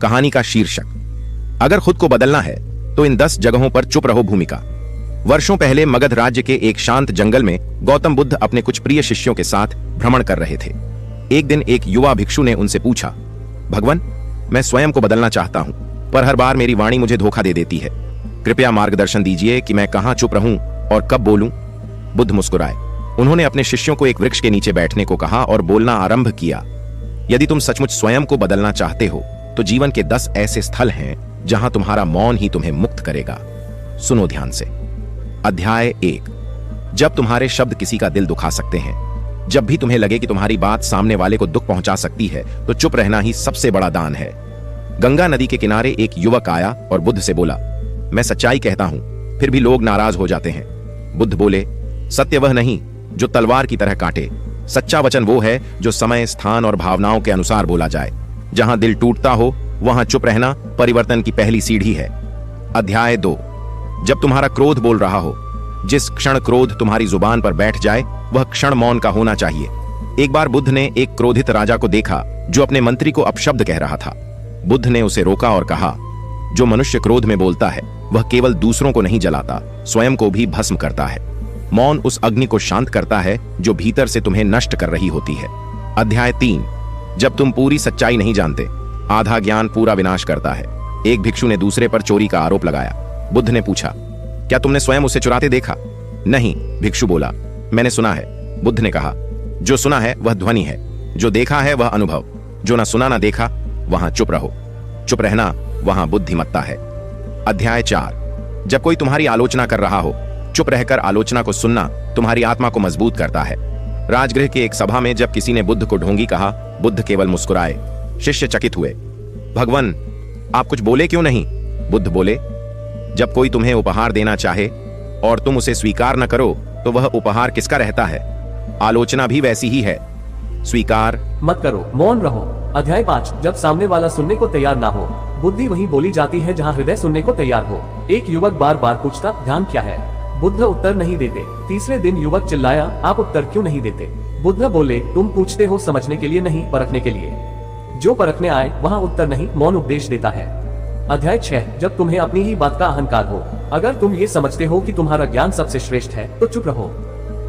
कहानी का शीर्षक, अगर खुद को बदलना है तो इन 10 जगहों पर चुप रहो भूमिका। वर्षों पहले मगध राज्य के एक शांत जंगल में गौतम बुद्ध अपने कुछ प्रिय शिष्यों के साथ भ्रमण कर रहे थे। एक दिन एक युवा भिक्षु ने उनसे पूछा, भगवान, मैं स्वयं को बदलना चाहता हूं, पर हर बार मेरी वाणी मुझे धोखा दे देती है। कृपया मार्गदर्शन दीजिए कि मैं कहां चुप रहूं और कब बोलूं। बुद्ध मुस्कुराए। उन्होंने अपने शिष्यों को एक वृक्ष के नीचे बैठने को कहा और बोलना आरंभ किया। यदि तुम सचमुच स्वयं को बदलना चाहते हो तो जीवन के 10 ऐसे स्थल हैं जहां तुम्हारा मौन ही तुम्हें मुक्त करेगा। सुनो ध्यान से। अध्याय 1। जब तुम्हारे शब्द किसी का दिल दुखा सकते हैं, जब भी तुम्हें लगे कि तुम्हारी बात सामने वाले को दुख पहुंचा सकती है, तो चुप रहना ही सबसे बड़ा दान है। गंगा नदी के किनारे एक युवक आया और बुद्ध से बोला, मैं सच्चाई कहता हूं, फिर भी लोग नाराज हो जाते हैं। बुद्ध बोले, सत्य वह नहीं जो तलवार की तरह काटे। सच्चा वचन वो है जो समय, स्थान और भावनाओं के अनुसार बोला जाए। जहां दिल टूटता हो वहां चुप रहना परिवर्तन की पहली सीढ़ी है। अध्याय 2। जब तुम्हारा क्रोध बोल रहा हो, जिस क्षण क्रोध तुम्हारी जुबान पर बैठ जाए वह क्षण मौन का होना चाहिए। एक बार बुद्ध ने एक क्रोधित राजा को देखा जो अपने मंत्री को अपशब्द कह रहा था। बुद्ध ने उसे रोका और कहा, जो मनुष्य क्रोध में बोलता है वह केवल दूसरों को नहीं जलाता, स्वयं को भी भस्म करता है। मौन उस अग्नि को शांत करता है जो भीतर से तुम्हें नष्ट कर रही होती है। अध्याय 3। जब तुम पूरी सच्चाई नहीं जानते, आधा ज्ञान पूरा विनाश करता है। एक भिक्षु ने दूसरे पर चोरी का आरोप लगाया। बुद्ध ने पूछा, क्या तुमने स्वयं उसे चुराते देखा? नहीं, भिक्षु बोला, मैंने सुना है। बुद्ध ने कहा, जो सुना है वह ध्वनि है, जो देखा है वह अनुभव, जो ना सुना ना देखा वहां चुप रहो। चुप रहना वहां बुद्धिमत्ता है। अध्याय 4। जब कोई तुम्हारी आलोचना कर रहा हो, चुप रहकर आलोचना को सुनना तुम्हारी आत्मा को मजबूत करता है। राजगृह की एक सभा में जब किसी ने बुद्ध को ढोंगी कहा, बुद्ध केवल मुस्कुराए। शिष्य चकित हुए। भगवान, आप कुछ बोले क्यों नहीं? बुद्ध बोले, जब कोई तुम्हें उपहार देना चाहे और तुम उसे स्वीकार न करो तो वह उपहार किसका रहता है? आलोचना भी वैसी ही है, स्वीकार मत करो, मौन रहो। अध्याय 5। जब सामने वाला सुनने को तैयार ना हो, बुद्धि वहीं बोली जाती है जहाँ हृदय सुनने को तैयार हो। एक युवक बार बार पूछता, ध्यान क्या है? बुद्ध उत्तर नहीं देते। तीसरे दिन युवक चिल्लाया, आप उत्तर क्यों नहीं देते? बुद्ध बोले, तुम पूछते हो समझने के लिए नहीं, परखने के लिए। जो परखने आए वहाँ उत्तर नहीं, मौन उपदेश देता है। अध्याय 6। जब तुम्हें अपनी ही बात का अहंकार हो, अगर तुम ये समझते हो कि तुम्हारा ज्ञान सबसे श्रेष्ठ है तो चुप रहो,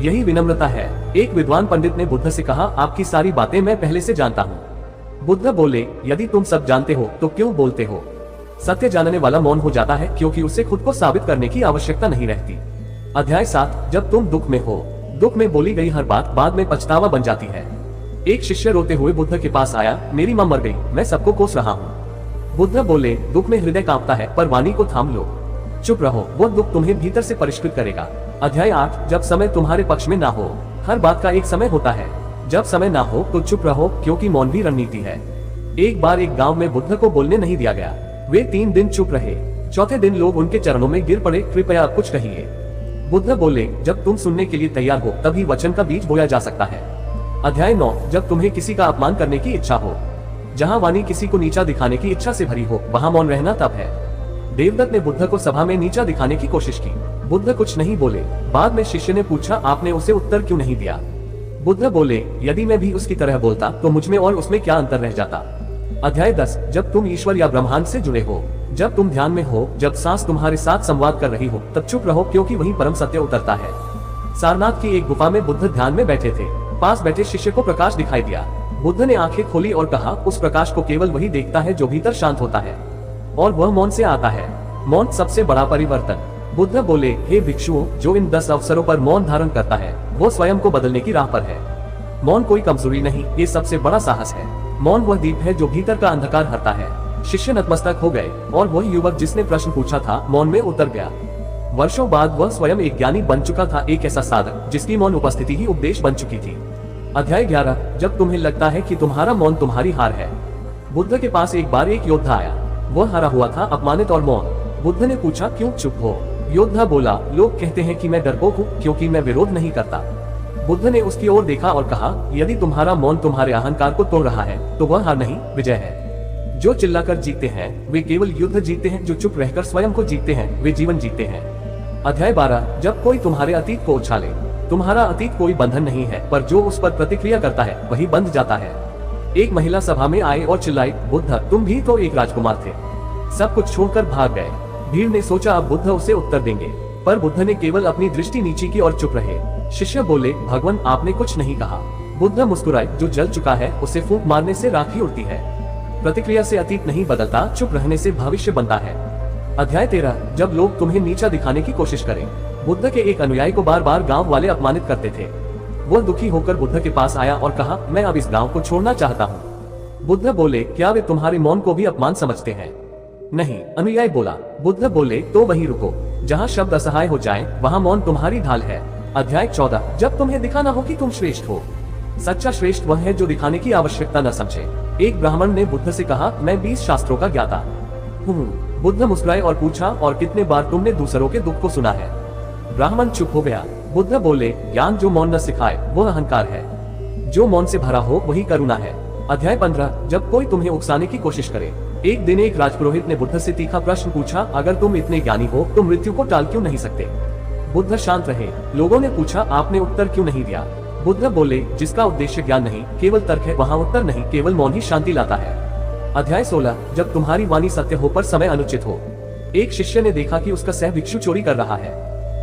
यही विनम्रता है। एक विद्वान पंडित ने बुद्ध से कहा, आपकी सारी बातें मैं पहले से जानता हूँ। बुद्ध बोले, यदि तुम सब जानते हो तो क्यों बोलते हो? सत्य जानने वाला मौन हो जाता है क्योंकि उसे खुद को साबित करने की आवश्यकता नहीं रहती। अध्याय 7। जब तुम दुख में हो, दुख में बोली गई हर बात बाद में पछतावा बन जाती है। एक शिष्य रोते हुए बुद्ध के पास आया, मेरी मां मर गई, मैं सबको कोस रहा हूँ। बुद्ध बोले, दुख में हृदय कांपता है पर वाणी को थाम लो, चुप रहो, वो दुख तुम्हें भीतर से परिष्कृत करेगा। अध्याय 8। जब समय तुम्हारे पक्ष में ना हो, हर बात का एक समय होता है। जब समय ना हो तो चुप रहो क्योंकि मौन भी रणनीति है। एक बार एक गांव में बुद्ध को बोलने नहीं दिया गया। वे 3 दिन चुप रहे। चौथे दिन लोग उनके चरणों में गिर पड़े, कृपया कुछ कहिए। बुद्ध बोले, जब तुम सुनने के लिए तैयार हो तभी वचन का बीज बोया जा सकता है। अध्याय 9। जब तुम्हें किसी का अपमान करने की इच्छा हो, जहाँ वाणी किसी को नीचा दिखाने की इच्छा से भरी हो, वहाँ मौन रहना तब है। देवदत्त ने बुद्ध को सभा में नीचा दिखाने की कोशिश की। बुद्ध कुछ नहीं बोले। बाद में शिष्य ने पूछा, आपने उसे उत्तर क्यों नहीं दिया? बुद्ध बोले, यदि मैं भी उसकी तरह बोलता तो मुझमें और उसमें क्या अंतर रह जाता। अध्याय 10। जब तुम ईश्वर या ब्रह्मांड से जुड़े हो, जब तुम ध्यान में हो, जब सांस तुम्हारे साथ संवाद कर रही हो, तब चुप रहो क्योंकि वहीं परम सत्य उतरता है। सारनाथ की एक गुफा में बुद्ध ध्यान में बैठे थे। पास बैठे शिष्य को प्रकाश दिखाई दिया। बुद्ध ने आंखें खोली और कहा, उस प्रकाश को केवल वही देखता है जो भीतर शांत होता है, और वह मौन से आता है। मौन सबसे बड़ा परिवर्तन। बुद्ध बोले, हे भिक्षुओं, जो इन 10 अवसरों पर मौन धारण करता है वो स्वयं को बदलने की राह पर है। मौन कोई कमजोरी नहीं, ये सबसे बड़ा साहस है। मौन वह दीप है जो भीतर का अंधकार हरता है। शिष्य नतमस्तक हो गए और वह युवक जिसने प्रश्न पूछा था मौन में उतर गया। वर्षों बाद वह स्वयं एक ज्ञानी बन चुका था, एक ऐसा साधक जिसकी मौन उपस्थिति ही उपदेश बन चुकी थी। अध्याय 11। जब तुम्हें लगता है कि तुम्हारा मौन तुम्हारी हार है। बुद्ध के पास एक बार एक योद्धा आया। वह हारा हुआ था, अपमानित और मौन। बुद्ध ने पूछा, क्यों चुप हो? योद्धा बोला, लोग कहते हैं कि मैं डरपोक हूँ क्योंकि मैं विरोध नहीं करता। बुद्ध ने उसकी ओर देखा और कहा, यदि तुम्हारा मौन तुम्हारे अहंकार को तोड़ रहा है तो वह हार नहीं, विजय है। जो चिल्लाकर जीतते हैं वे केवल युद्ध जीतते हैं, जो चुप रहकर स्वयं को जीतते हैं वे जीवन जीते हैं। अध्याय 12। जब कोई तुम्हारे अतीत को उछाले, तुम्हारा अतीत कोई बंधन नहीं है, पर जो उस पर प्रतिक्रिया करता है वही बंध जाता है। एक महिला सभा में आए और चिल्लाई, बुद्ध तुम भी तो एक राजकुमार थे। सब कुछ छोड़कर भाग गए। भीड़ ने सोचा अब बुद्ध उसे उत्तर देंगे, पर बुद्ध ने केवल अपनी दृष्टि नीचे की और चुप रहे। शिष्य बोले, भगवान आपने कुछ नहीं कहा। बुद्ध मुस्कुराए, जो जल चुका है उसे फूंक मारने से राख ही उड़ती है। प्रतिक्रिया से अतीत नहीं बदलता, चुप रहने से भविष्य बनता है। अध्याय 13। जब लोग तुम्हें नीचा दिखाने की कोशिश करें। बुद्ध के एक अनुयायी को बार बार गांव वाले अपमानित करते थे। वह दुखी होकर बुद्ध के पास आया और कहा, मैं अब इस गांव को छोड़ना चाहता हूँ। बुद्ध बोले, क्या वे तुम्हारे मौन को भी अपमान समझते हैं? नहीं, अनुयायी बोला। बुद्ध बोले, तो वहीं रुको, जहाँ शब्द असहाय हो जाएं, वहाँ मौन तुम्हारी ढाल है। अध्याय 14। जब तुम्हें दिखाना हो कि तुम श्रेष्ठ हो। सच्चा श्रेष्ठ वह है जो दिखाने की आवश्यकता न समझे। एक ब्राह्मण ने बुद्ध से कहा, मैं 20 शास्त्रों का ज्ञाता हूँ। बुद्ध मुस्कुराए और पूछा, और कितने बार तुमने दूसरों के दुख को सुना है? ब्राह्मण चुप हो गया। बुद्ध बोले, ज्ञान जो मौन न सिखाए वह अहंकार है, जो मौन से भरा हो वही करुणा है। अध्याय 15। जब कोई तुम्हें उकसाने की कोशिश करे। एक दिन एक राजपुरोहित ने बुद्ध से तीखा प्रश्न पूछा, अगर तुम इतने ज्ञानी हो तो मृत्यु को टाल क्यों नहीं सकते? बुद्ध शांत रहे। लोगों ने पूछा, आपने उत्तर क्यों नहीं दिया? बुद्ध बोले, जिसका उद्देश्य ज्ञान नहीं केवल तर्क है, वहाँ उत्तर नहीं केवल मौन ही शांति लाता है। अध्याय 16। जब तुम्हारी वाणी सत्य हो पर समय अनुचित हो। एक शिष्य ने देखा कि उसका सह भिक्षु चोरी कर रहा है।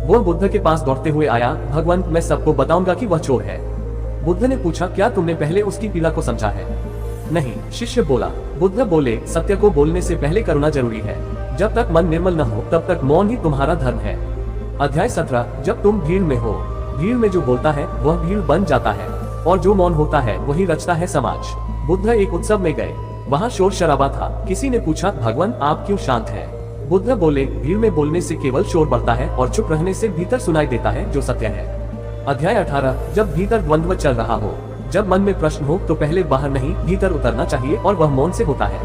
वह बुद्ध के पास दौड़ते हुए आया, भगवान मैं सबको बताऊंगा कि वह चोर है। बुद्ध ने पूछा, क्या तुमने पहले उसकी पीड़ा को समझा है? नहीं, शिष्य बोला। बुद्ध बोले, सत्य को बोलने से पहले करुणा जरूरी है। जब तक मन निर्मल न हो तब तक मौन ही तुम्हारा धर्म है। अध्याय 17। जब तुम भीड़ में हो, भीड़ में जो बोलता है वह भीड़ बन जाता है, और जो मौन होता है वही रचता है समाज। बुद्ध एक उत्सव में गए। वहाँ शोर शराबा था। किसी ने पूछा, भगवान आप क्यों शांत हैं? बुद्ध बोले, भीड़ में बोलने से केवल शोर बढ़ता है और चुप रहने से भीतर सुनाई देता है जो सत्य है। अध्याय 18। जब भीतर द्वंद्व चल रहा हो, जब मन में प्रश्न हो तो पहले बाहर नहीं भीतर उतरना चाहिए, और वह मौन से होता है।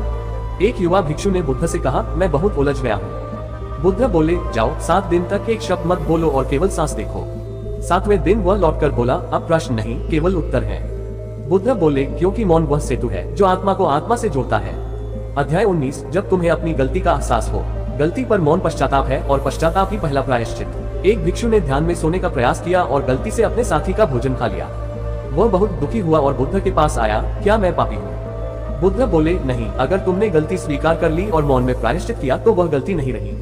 एक युवा भिक्षु ने बुद्ध से कहा, मैं बहुत उलझ गया हूँ। बुद्ध बोले, जाओ 7 दिन तक एक शब्द मत बोलो और केवल सांस देखो। 7वें दिन वह लौटकर बोला, अब प्रश्न नहीं केवल उत्तर है। बुद्ध बोले, क्योंकि मौन वह सेतु है जो आत्मा को आत्मा से जोड़ता है। अध्याय 19। जब तुम्हें अपनी गलती का एहसास हो। गलती पर मौन पश्चाताप है, और पश्चाताप ही पहला प्रायश्चित। एक भिक्षु ने ध्यान में सोने का प्रयास किया और गलती से अपने साथी का भोजन खा लिया। वह बहुत दुखी हुआ और बुद्ध के पास आया, क्या मैं पापी हूँ? बुद्ध बोले, नहीं, अगर तुमने गलती स्वीकार कर ली और मौन में प्रायश्चित किया तो वह गलती नहीं रही,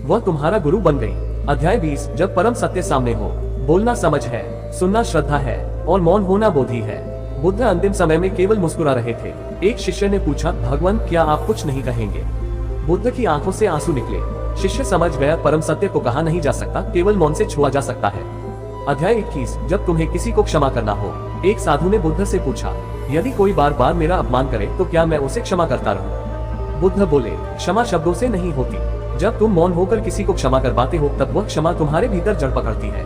वह तुम्हारा गुरु बन गई। अध्याय 20। जब परम सत्य सामने हो। बोलना समझ है, सुनना श्रद्धा है, और मौन होना बोधि है। बुद्ध अंतिम समय में केवल मुस्कुरा रहे थे। एक शिष्य ने पूछा, भगवान क्या आप कुछ नहीं कहेंगे? बुद्ध की आंखों से आंसू निकले। शिष्य समझ गया, परम सत्य को कहा नहीं जा सकता, केवल मौन से छुआ जा सकता है। अध्याय 21। जब तुम्हें किसी को क्षमा करना हो। एक साधु ने बुद्ध से पूछा, यदि कोई बार बार मेरा अपमान करे तो क्या मैं उसे क्षमा करता रहूं? बुद्ध बोले, क्षमा शब्दों से नहीं होती। जब तुम मौन होकर किसी को क्षमा कर पाते हो तब वह क्षमा तुम्हारे भीतर जड़ पकड़ती है।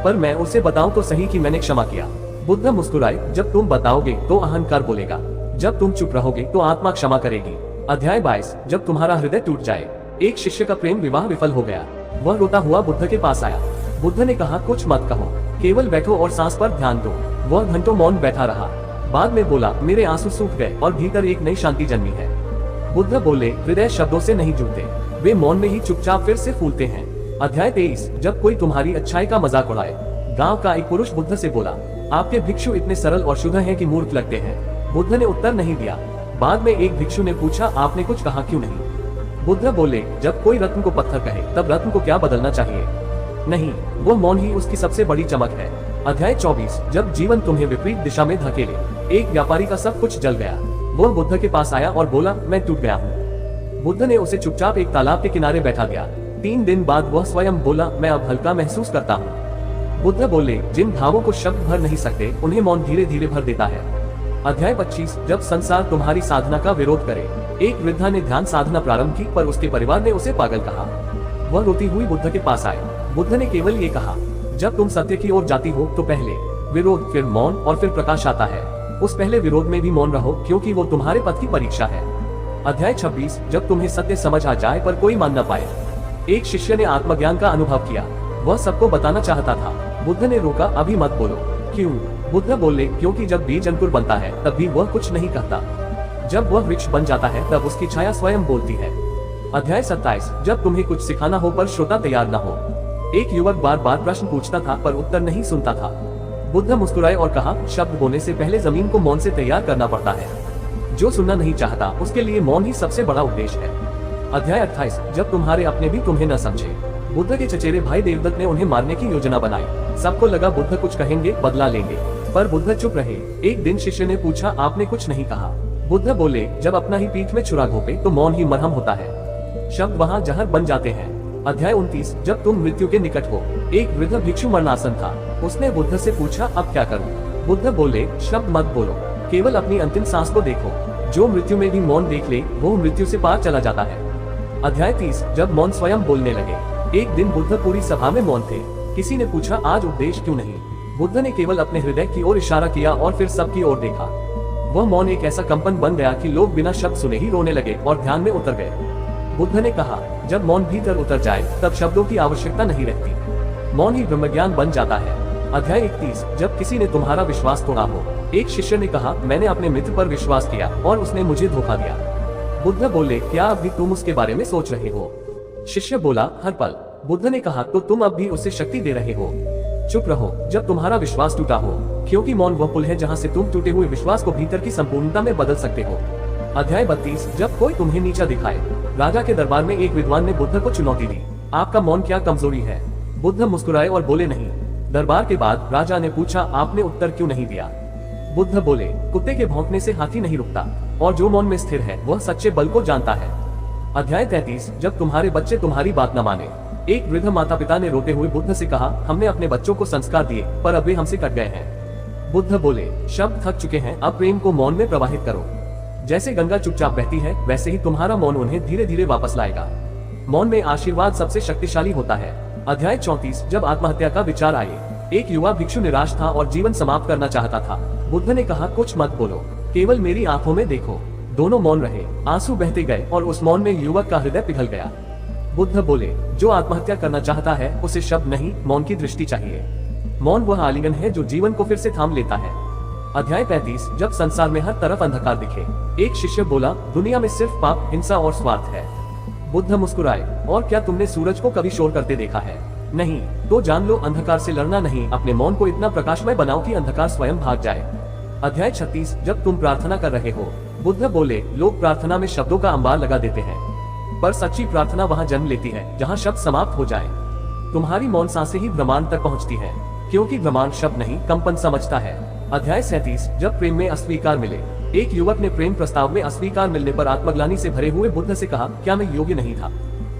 पर मैं उसे बताऊं तो सही कि मैंने क्षमा किया। बुद्ध मुस्कुराए, जब तुम बताओगे तो अहंकार बोलेगा, जब तुम चुप रहोगे तो आत्मा क्षमा करेगी। अध्याय 22। जब तुम्हारा हृदय टूट जाए। एक शिष्य का प्रेम विवाह विफल हो गया। वह रोता हुआ बुद्ध के पास आया। बुद्ध ने कहा, कुछ मत कहो, केवल बैठो और सांस पर ध्यान दो। वह घंटों मौन बैठा रहा। बाद में बोला, मेरे आंसू सूख गए और भीतर एक नई शांति जन्मी है। बुद्ध बोले, हृदय शब्दों से नहीं जुड़ते, वे मौन में ही चुपचाप फिर से फूलते हैं। अध्याय 23। जब कोई तुम्हारी अच्छाई का मजाक उड़ाए। गांव का एक पुरुष बुद्ध से बोला, आपके भिक्षु इतने सरल और शुद्ध हैं कि मूर्ख लगते हैं। बुद्ध ने उत्तर नहीं दिया। बाद में एक भिक्षु ने पूछा, आपने कुछ कहा क्यों नहीं? बुद्ध बोले, जब कोई रत्न को पत्थर कहे तब रत्न को क्या बदलना चाहिए? नहीं, वो मौन ही उसकी सबसे बड़ी चमक है। अध्याय 24। जब जीवन तुम्हें विपरीत दिशा में धकेले। एक व्यापारी का सब कुछ जल गया। वो बुद्ध के पास आया और बोला, मैं टूट गया हूँ। बुद्ध ने उसे चुपचाप एक तालाब के किनारे बैठा दिया। 3 दिन बाद वह स्वयं बोला, मैं अब हल्का महसूस करता हूँ। बुद्ध बोले, जिन भावों को शब्द भर नहीं सकते उन्हें मौन धीरे धीरे भर देता है। अध्याय 25। जब संसार तुम्हारी साधना का विरोध करे। एक वृद्धा ने ध्यान साधना प्रारंभ की, पर उसके परिवार ने उसे पागल कहा। वह रोती हुई बुद्ध के पास आए। बुद्ध ने केवल ये कहा, जब तुम सत्य की ओर जाती हो तो पहले विरोध, फिर मौन और फिर प्रकाश आता है। उस पहले विरोध में भी मौन रहो, क्योंकि वो तुम्हारे पथ की परीक्षा है। अध्याय 26। जब तुम्हें सत्य समझ आ जाए पर कोई मान न पाए। एक शिष्य ने आत्मज्ञान का अनुभव किया। वह सबको बताना चाहता था। बुद्ध ने रोका, अभी मत बोलो। क्यों? बुद्ध बोले, क्योंकि जब बीज अंकुर बनता है तब भी वह कुछ नहीं कहता। जब वह वृक्ष बन जाता है तब उसकी छाया स्वयं बोलती है। अध्याय 27। जब तुम्हें कुछ सिखाना हो पर श्रोता तैयार न हो। एक युवक बार बार प्रश्न पूछता था पर उत्तर नहीं सुनता था। बुद्ध मुस्कुराए और कहा, शब्द बोलने से पहले जमीन को मौन से तैयार करना पड़ता है। जो सुनना नहीं चाहता उसके लिए मौन ही सबसे बड़ा उपदेश है। अध्याय 28 जब तुम्हारे अपने भी तुम्हें न समझे। बुद्ध के चचेरे भाई देवदत्त ने उन्हें मारने की योजना बनाई। सबको लगा बुद्ध कुछ कहेंगे, बदला लेंगे, पर बुद्ध चुप रहे। एक दिन शिष्य ने पूछा, आपने कुछ नहीं कहा। बुद्ध बोले, जब अपना ही पीठ में छुरा घोंपे तो मौन ही मरहम होता है। शब्द वहाँ जहर बन जाते हैं। अध्याय 29 जब तुम मृत्यु के निकट हो। एक वृद्ध भिक्षु मरणासन था। उसने बुद्ध से पूछा, अब क्या करूं? बुद्ध बोले, शब्द मत बोलो, केवल अपनी अंतिम सांस को देखो। जो मृत्यु में भी मौन देख ले वो मृत्यु से पार चला जाता है। अध्याय 30 जब मौन स्वयं बोलने लगे। एक दिन बुद्ध पूरी सभा में मौन थे। किसी ने पूछा, आज उपदेश क्यों नहीं? बुद्ध ने केवल अपने हृदय की ओर इशारा किया और फिर सबकी ओर देखा। वह मौन एक ऐसा कंपन बन गया कि लोग बिना शब्द सुने ही रोने लगे और ध्यान में उतर गए। बुद्ध ने कहा, जब मौन भीतर उतर जाए तब शब्दों की आवश्यकता नहीं रहती। मौन ही ब्रह्मज्ञान बन जाता है। अध्याय 31 जब किसी ने तुम्हारा विश्वास तोड़ा हो। एक शिष्य ने कहा, मैंने अपने मित्र पर विश्वास किया और उसने मुझे धोखा दिया। बुद्ध बोले, क्या अभी तुम उसके बारे में सोच रहे हो? शिष्य बोला, हर पल। बुद्ध ने कहा, तो तुम अब भी उसे शक्ति दे रहे हो। चुप रहो जब तुम्हारा विश्वास टूटा हो, क्योंकि मौन वह पुल है जहाँ से तुम टूटे हुए विश्वास को भीतर की संपूर्णता में बदल सकते हो। अध्याय 32 जब कोई तुम्हें नीचा दिखाए। राजा के दरबार में एक विद्वान ने बुद्ध को चुनौती दी, आपका मौन क्या कमजोरी है? बुद्ध मुस्कुराए और बोले, नहीं। दरबार के बाद राजा ने पूछा, आपने उत्तर क्यों नहीं दिया? बुद्ध बोले, कुत्ते के भौंकने से हाथी नहीं रुकता और जो मौन में स्थिर है वह सच्चे बल को जानता है। अध्याय 33 जब तुम्हारे बच्चे तुम्हारी बात न माने। एक वृद्ध माता पिता ने रोते हुए बुद्ध से कहा, हमने अपने बच्चों को संस्कार दिए पर अब वे हमसे कट गए हैं। बुद्ध बोले, शब्द थक चुके हैं, अब प्रेम को मौन में प्रवाहित करो। जैसे गंगा चुपचाप बहती है वैसे ही तुम्हारा मौन उन्हें धीरे धीरे वापस लाएगा। मौन में आशीर्वाद सबसे शक्तिशाली होता है। अध्याय 34 जब आत्महत्या का विचार आए। एक युवा भिक्षु निराश था और जीवन समाप्त करना चाहता था। बुद्ध ने कहा, कुछ मत बोलो, केवल मेरी आंखों में देखो। दोनों मौन रहे, आंसू बहते गए और उस मौन में युवक का हृदय पिघल गया। बुद्ध बोले, जो आत्महत्या करना चाहता है उसे शब्द नहीं, मौन की दृष्टि चाहिए। मौन वह आलिंगन है जो जीवन को फिर से थाम लेता है। अध्याय 35 जब संसार में हर तरफ अंधकार दिखे। एक शिष्य बोला, दुनिया में सिर्फ पाप, हिंसा और स्वार्थ है। बुद्ध मुस्कुराए, और क्या तुमने सूरज को कभी शोर करते देखा है? नहीं। तो जान लो, अंधकार से लड़ना नहीं, अपने मौन को इतना प्रकाशमय बनाओ कि अंधकार स्वयं भाग जाए। अध्याय 36 जब तुम प्रार्थना कर रहे हो। बुद्ध बोले, लोग प्रार्थना में शब्दों का अंबार लगा देते हैं, पर सच्ची प्रार्थना वहाँ जन्म लेती है जहाँ शब्द समाप्त हो जाए। तुम्हारी मौन सांसें ही ब्रह्मांड तक पहुँचती है, क्योंकि ब्रह्मांड शब्द नहीं कंपन समझता है। अध्याय 37 जब प्रेम में अस्वीकार मिले। एक युवक ने प्रेम प्रस्ताव में अस्वीकार मिलने पर आत्मग्लानि से भरे हुए बुद्ध से कहा, क्या मैं योग्य नहीं था?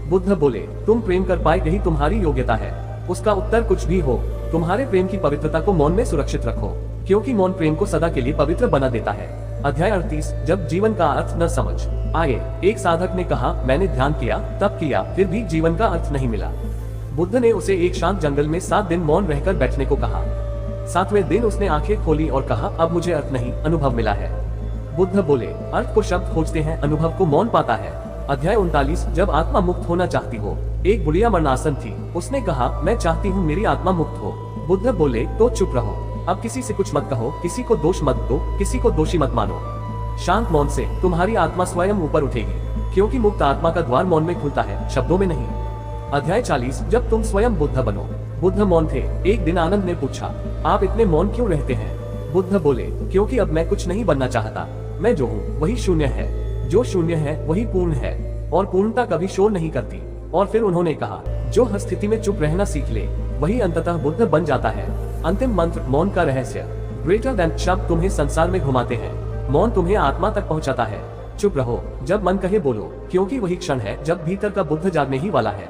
बुद्ध बोले, तुम प्रेम कर पाए यही तुम्हारी योग्यता है। उसका उत्तर कुछ भी हो, तुम्हारे प्रेम की पवित्रता को मौन में सुरक्षित रखो, क्योंकि मौन प्रेम को सदा के लिए पवित्र बना देता है। अध्याय 38 जब जीवन का अर्थ न समझ आए। एक साधक ने कहा, मैंने ध्यान किया, तप किया, फिर भी जीवन का अर्थ नहीं मिला। बुद्ध ने उसे एक शांत जंगल में 7 दिन मौन रहकर बैठने को कहा। 7वें दिन उसने आंखें खोली और कहा, अब मुझे अर्थ नहीं, अनुभव मिला है। बुद्ध बोले, अर्थ को शब्द खोजते हैं, अनुभव को मौन पाता है। अध्याय 39 जब आत्मा मुक्त होना चाहती हो। एक बुढ़िया मरणासन थी। उसने कहा, मैं चाहती हूँ मेरी आत्मा मुक्त हो। बुद्ध बोले, तो चुप रहो, अब किसी से कुछ मत कहो, किसी को दोष मत दो, किसी को दोषी मत मानो। शांत मौन से तुम्हारी आत्मा स्वयं ऊपर उठेगी, क्योंकि मुक्त आत्मा का द्वार मौन में खुलता है, शब्दों में नहीं। अध्याय 40 जब तुम स्वयं बुद्ध बनो। बुद्ध मौन थे। एक दिन आनंद ने पूछा, आप इतने मौन क्यों रहते हैं? बुद्ध बोले, क्योंकि अब मैं कुछ नहीं बनना चाहता। मैं जो हूँ वही शून्य है, जो शून्य है वही पूर्ण है, और पूर्णता कभी शोर नहीं करती। और फिर उन्होंने कहा, जो हर स्थिति में चुप रहना सीख ले वही अंततः बुद्ध बन जाता है। अंतिम मंत्र, मौन का रहस्य। ग्रेटर देन शब्द तुम्हें संसार में घुमाते हैं, मौन तुम्हें आत्मा तक पहुंचाता है। चुप रहो जब मन कहे बोलो, क्योंकि वही क्षण है जब भीतर का बुद्ध जागने ही वाला है।